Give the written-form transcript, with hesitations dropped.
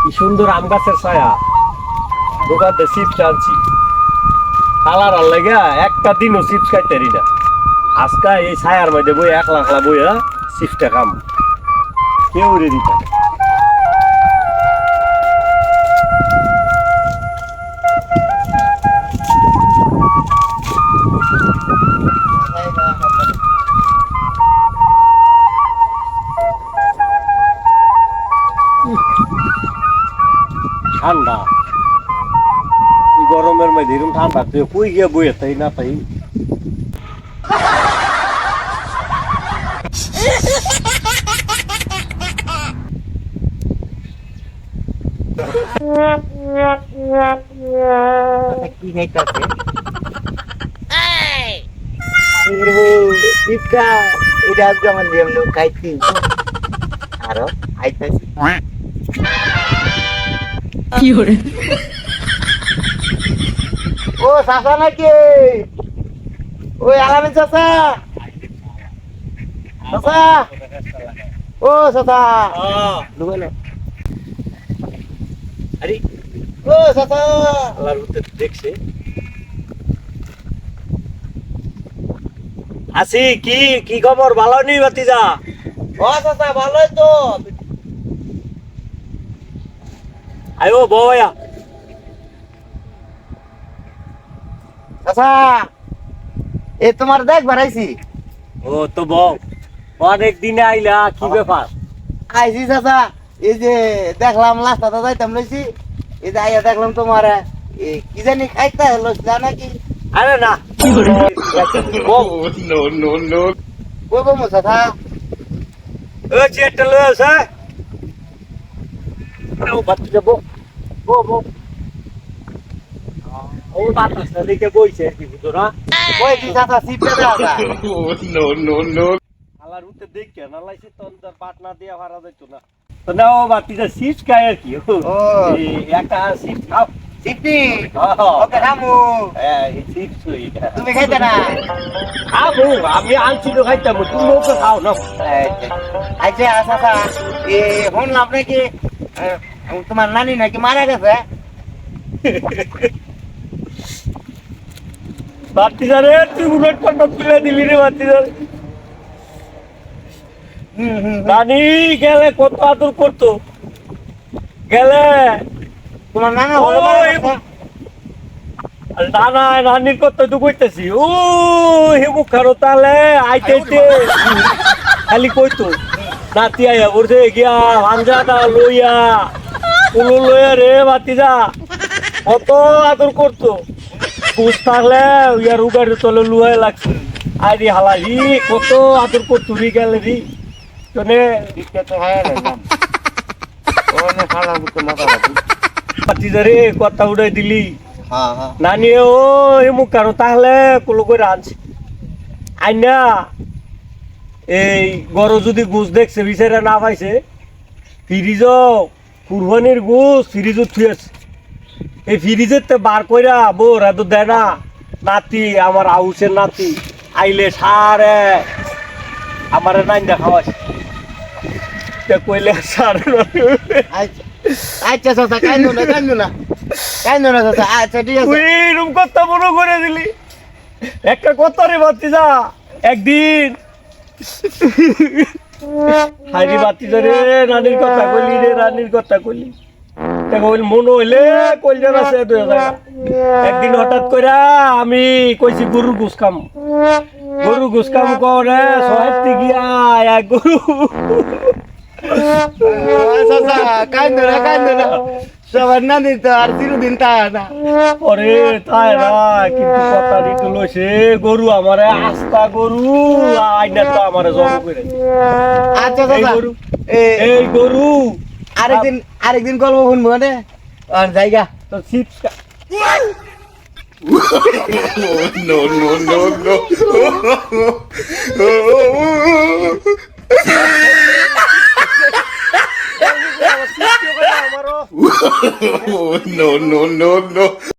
কি সুন্দর আম গাছের ছায়া, দোকানতে চিপস আনছি, কালার আর লেগে একটা দিনও চিপস খাইতে পারি না। আজকে এই ছায়ার মধ্যে বই একলা একলা বই চিপসটা খাম, কেউ রে দিতে ঠান্ডা। গরমের মধ্যে এরকম ঠান্ডা, তুই কই গিয়ে বইয়ে তাই না তাই। কি খাইতাছে এটা আজকে আমার নিয়ম লোক খাইছি আরো আইতাছি ও চাচা নাকি ওই আলামিন চাচা চাচা ও চাচা লুকানো আরে ও চাচা আল্লাহর মধ্যে দেখছে আসি। কি কি খবর, ভালো নেই ভাতিজা? ও চাচা ভালোই তো আয়ো বয়া। চাচা এ তোমার দেখ বাড়াইছি ও তো বউ, অনেক দিনে আইলা, কি ব্যাপার? আইছি চাচা এই যে দেখলাম লাস্টাতে যাইতাম লইছি এই যে আইয়া দেখলাম তোমার কি জানি খাইতে লইছিলা নাকি আরে না বউ, কই বমু চাচা ও চেটটা লয়ে আসে। ও ভাতিজা বউ, বউ ও বাতাসটা দিকে বইছে কি বুঝো না? কই দি চাচা সিপটা দাও আল্লাহর মধ্যে দেখে না লাইছে তো পাটনা দিয়া ভাড়া যাইতো না। তো না ও ভাতিজা চিপস খায় আর কি। ও এই একটা চিপস খাও। সিপটি হ্যাঁ। ওকে খামু হ্যাঁ, এই চিপস লইটা তুমি খাইতে না খাবো, আমি আনছি তো খাইতাম, তুমি ওকে খাও না। আচ্ছা চাচা এ শুনলাম নাকি তোমার নানি নাকি মারা গেছে ভাতিজা রে, তুই উলট পালট তুলে দিলি রে ভাতিজা। নানি গেলে কত আদর করতো, গেলে তোমার নানা ওই, হলো মারা গেছে? নানা নানির কথা তো কইতেছি। ও হেমু খারো তাহলে আইতে খালি কইতো নাতি আইয়া বলছে গিয়া ভাঞ্জাটা লইয়া কুলো লইয়া রে ভাতিজা, কত আদর করতো। বুঝ থাকলে ইয়ার উগারে তলে লুহাই লাগছে। আইরি হালারি কত আদর করতো রি গেলে রি তোনে ভাতিজা রে কথা উড়াই দিলি। নানি ও মুখ কারো তাহলে কুলো করে আনছি আইনা। এই গরু যদি গুছ দেখছে বিচারে না পাইছে, ফ্রিজ কুরবানির গুছ ফ্রিজও থুই আছে, এই ফ্রিজের তে বার কইরা বোর এত দেয় না। নাতি আমার আউসের নাতি আইলে সারে আমারে নাইন্দা খাওয়াছে কইলে সারে। আচ্ছা চাচা কাইনো না চাচা আচ্ছা ঠিক আছে এরকম কথা মনে করে দিলি। একটা কথা রে ভাতিজা, একদিন হাইরি ভাতিজা রে রানীর কথা কইলি রে, রানীর কথা কইলি মনে হইলে কইলেন আছে। একদিন হঠাৎ করে আমি কইছি গরুর গোস খাম করে সহায়তি গিয়া এক গরু। চাচা কাইনো না সবার নানি তো আর চিরদিন তাই না পরে তাই না, কিন্তু কথা দিতে লইছে গরু আমারে আস্তা গরু আইনা তো আমারে জব করে। আচ্ছা এই চাচা গরু, এই গরু আরেকদিন গল্প শুনবো মানে আর জায়গা তো চিপস no.